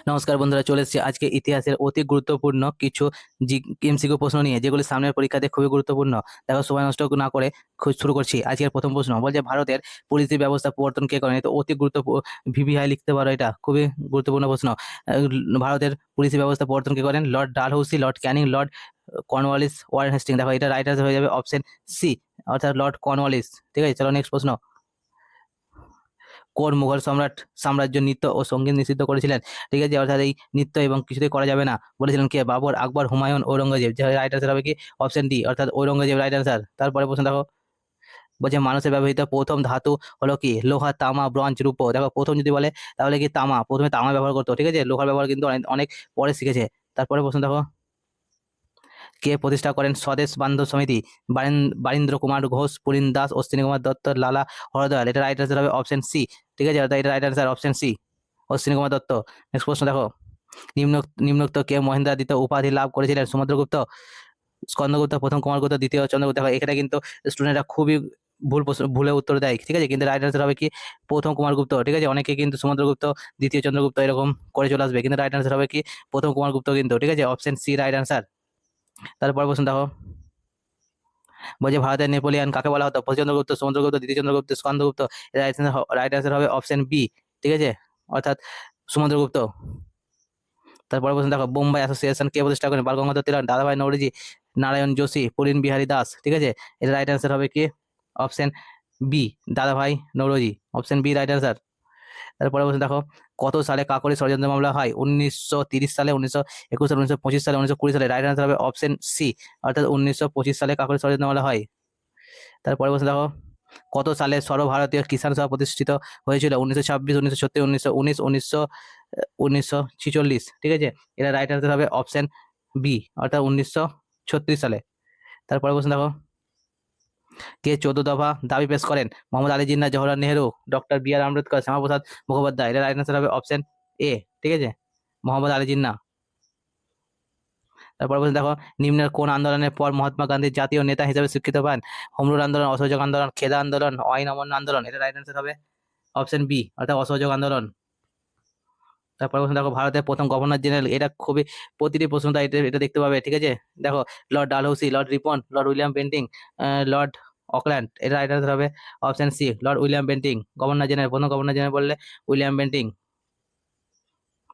নমস্কার বন্ধুরা, চলে এসেছি আজকে ইতিহাসের অতি গুরুত্বপূর্ণ কিছু এমসিকিউ প্রশ্ন নিয়ে, যেগুলি সামনের পরীক্ষাতে খুবই গুরুত্বপূর্ণ। দেখো, সময় নষ্ট না করে শুরু করছি। আজকের প্রথম প্রশ্ন বলছে, ভারতের পুলিশ ব্যবস্থা প্রবর্তন কে করেন? তো অতি গুরুত্বপূর্ণ, ভিভিআই লিখতে পারো, এটা খুবই গুরুত্বপূর্ণ প্রশ্ন। ভারতের পুলিশ ব্যবস্থা প্রবর্তন কে করেন? Lord Dalhousie, lord Canning, lord Cornwallis, Warren Hastings. দেখো, এটা রাইট আনসার হয়ে যাবে অপশন সি, অর্থাৎ লর্ড কর্নওয়ালিস। ঠিক আছে, চলো নেক্সট প্রশ্ন। কোন মুঘল সম্রাট সাম্রাজ্য নৃত্য ও সঙ্গীত নিষিদ্ধ করেছিলেন? ঠিক আছে, অর্থাৎ এই নৃত্য এবং কিছুতেই করা যাবে না বলেছিলেন কে? বাবর, আকবর, হুমায়ুন, ঔরঙ্গজেব। যে রাইট আনসার হবে কি? অপশন ডি, অর্থাৎ ঔরঙ্গজেব রাইট আনসার। তারপরে প্রশ্ন দেখো, বলছে মানুষের ব্যবহৃত প্রথম ধাতু হলো কি? লোহা, তামা, ব্রোঞ্জ, রূপো। দেখো, প্রথম যদি বলে তাহলে কি তামা, প্রথমে তামা ব্যবহার করতো। ঠিক আছে, লোহার ব্যবহার কিন্তু অনেক অনেক পরে শিখেছে। তারপরে প্রশ্ন দেখো, কে প্রতিষ্ঠা করেন স্বদেশ বান্ধব সমিতি? বারীন্দ্র কুমার ঘোষ, পুলিন দাস, অশ্বিনী কুমার দত্ত, লালা হরদয়াল। এটা রাইট আনসার হবে অপশন সি। ঠিক আছে, অর্থাৎ এটা right answer option C, Ashwini Kumar Dutt. Next প্রশ্ন দেখো, নিম্নোক্ত কে মহেন্দ্রাদিত্য উপাধি লাভ করেছিলেন? সমুদ্রগুপ্ত, স্কন্দগুপ্ত, প্রথম কুমারগুপ্ত, দ্বিতীয় চন্দ্রগুপ্ত। দেখো, এখানে কিন্তু স্টুডেন্টরা খুবই ভুলে উত্তর দেয়। ঠিক আছে, কিন্তু রাইট আনসার হবে কি? প্রথম কুমারগুপ্ত। ঠিক আছে, অনেকে কিন্তু সমুদ্রগুপ্ত, দ্বিতীয় চন্দ্রগুপ্ত এরকম করে চলে আসবে, কিন্তু রাইট আনসার হবে কি? প্রথম কুমারগুপ্ত কিন্তু। ঠিক আছে, অপশন সি রাইট আনসার। তারপর প্রশ্ন দেখো, বলছে ভারতের নেপোলিয়ান কাকে বলা হতো? প্রথম চন্দ্রগুপ্ত, সমুদ্রগুপ্ত, দ্বিতীয় চন্দ্রগুপ্ত, স্কন্দগুপ্ত। রাইট আনসার হবে অপশন বি। ঠিক আছে, অর্থাৎ সমুদ্রগুপ্ত। তারপরে প্রশ্ন দেখো, বোম্বাই অ্যাসোসিয়েশন কে প্রতিষ্ঠা করেন? বালগঙ্গাধর তিলক, দাদাভাই নৌরোজি, নারায়ণ যোশী, পুলিন বিহারী দাস। ঠিক আছে, এর রাইট আনসার হবে কি? Option B, Dadabhai Naoroji. Option B right answer. তারপরে প্রশ্ন দেখো, কত সালে কাকোরি ষড়যন্ত্র মামলা হয়? 1930 সালে, 1921 সালে, 1925 সালে, 1920 সালে। রাইট আনসার হবে অপশন সি, অর্থাৎ 1925 সালে কাকোরি ষড়যন্ত্র মামলা হয়। তারপরে প্রশ্ন দেখো, কত সালে সর্বভারতীয় কিষাণ সভা প্রতিষ্ঠিত হয়েছিল? 1926, 1936, 1919, 1946। ঠিক আছে, এটা রাইট আনসার হবে অপশন বি, অর্থাৎ 1936 সালে। তারপরে প্রশ্ন দেখো, কে 14 দফা দাবি পেশ করেন? মোহাম্মদ আলী জিন্নাহ, জওহরলাল নেহরু, ডক্টর বি আর আম্বেদকর, শ্যামাপ্রসাদ মুখোপাধ্যায়। এটা রাইট আনসার হবে অপশন এ। ঠিক আছে, মোহাম্মদ আলী জিন্নাহ। তারপর বলছে দেখো, নিম্নের কোন আন্দোলনের পর মহাত্মা গান্ধী জাতীয় নেতা হিসেবে স্বীকৃত পান? হোম রুল আন্দোলন, অসহযোগ আন্দোলন, খেদা আন্দোলন, আইন অমান্য আন্দোলন। এটা রাইট আনসার হবে অপশন বি, অর্থাৎ অসহযোগ আন্দোলন। তারপর প্রশ্ন দেখো, ভারতের প্রথম গভর্নর জেনারেল। এটা খুবই প্রতিটি প্রশ্নটা এটা এটা দেখতে পাবে। ঠিক আছে, দেখো, lord Dalhousie, lord Ripon, lord William Bentinck, lord Auckland. এটা রাইট আনসার হবে option C, lord William Bentinck. Governor general, প্রথম গভর্নর জেনারেল বললে উইলিয়াম বেন্টিং।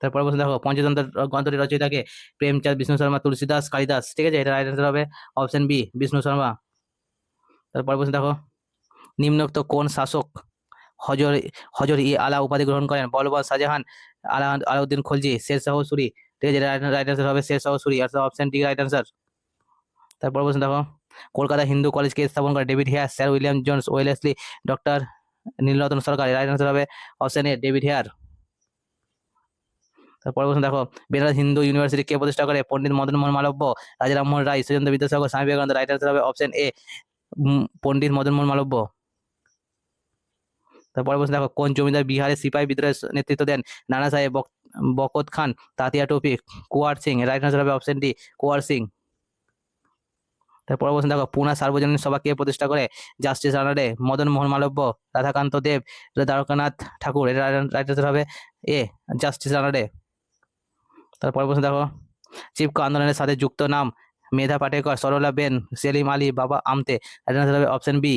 তারপর প্রশ্ন দেখো, পঞ্চতন্ত্র গ্রন্থটি রচয়িতাকে? প্রেমচাঁদ, বিষ্ণু শর্মা, তুলসীদাস, কালিদাস। ঠিক আছে, এটা রাইট আনসার হবে অপশন বি, বিষ্ণু শর্মা। তারপর প্রশ্ন দেখো, নিম্নোক্ত কোন শাসক হজর হজর ই আলা উপাধি গ্রহণ করেন? বলবান, শাহজাহান, আলাউদ্দিন খলজি, শেরশাহ সূরি। ঠিক আছে, রাইট আনসার হবে শেরশাহ সূরি, অর্থাৎ অপশন ডি রাইট আনসার। তারপর প্রশ্ন দেখো, কলকাতা হিন্দু কলেজকে স্থাপন করে? David Hare, sir William Jones, Wellesley, doctor Nilratan Sarkar. Right answer হবে অপশন এ, ডেভিড হেয়ার। তারপরে প্রশ্ন দেখো, বেনারস হিন্দু ইউনিভার্সিটি কে প্রতিষ্ঠা করে? পণ্ডিত মদন মোহন মালব্য, রাজা রামমোহন রায়, সুরেন্দ্র বিদ্যাসাগর, স্বামী বিবেকানন্দ। রাইট আনসার হবে অপশন এ, পণ্ডিত মদন মোহন মালব্য। তারপরে প্রশ্ন দেখো, কোন জমিদার বিহারের সিপাহী বিদ্রোহের নেতৃত্ব দেন? নানা সাহেব, বকত খান, তাতিয়া টুপি, কুয়ার সিং। রাইট আনসার হবে অপশন ডি, কুয়ার সিং। তারপরে প্রশ্ন দেখো, পুনা সার্বজনীন সভা কে প্রতিষ্ঠা করে? জাস্টিস রানাডে, মদন মোহন মালব্য, রাধাকান্ত দেব, দ্বারকানাথ ঠাকুর। এটা রাইট আনসার হবে এ, জাস্টিস রানাডে। তারপরে প্রশ্ন দেখো, চিপকো আন্দোলনের সাথে যুক্ত নাম? মেধা পাটেকর, সরলা বেন, সেলিম আলী, বাবা আমতে। রাইট আনসার হবে অপশন বি।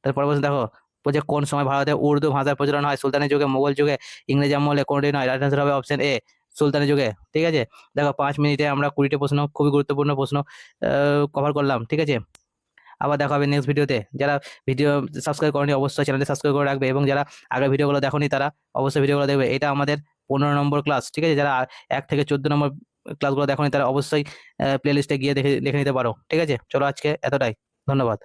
তারপরে প্রশ্ন দেখো, বলছে কোন সময় ভারতে উর্দু ভাষার প্রচলন হয়? সুলতানি যুগে, মোগল যুগে, ইংরেজ আমলে, কোনটি নয়? রাইট আনসার হবে অপশন এ, সুলতানি যুগে। ঠিক আছে, দেখো 5 মিনিটে আমরা 20টি প্রশ্ন, খুবই গুরুত্বপূর্ণ প্রশ্ন কভার করলাম। ঠিক আছে, আবার দেখা হবে নেক্সট ভিডিওতে। যারা ভিডিও সাবস্ক্রাইব করেনি অবশ্যই চ্যানেলটি সাবস্ক্রাইব করে রাখবে, এবং যারা আগের ভিডিওগুলো দেখোনি তারা অবশ্যই ভিডিওগুলো দেখবে। এটা আমাদের 15 নম্বর ক্লাস। ঠিক আছে, যারা 1 থেকে 14 নম্বর ক্লাসগুলো দেখোনি তারা অবশ্যই প্লে লিস্টে গিয়ে দেখে দেখে নিতে পারো। ঠিক আছে, চলো আজকে এতটাই, ধন্যবাদ।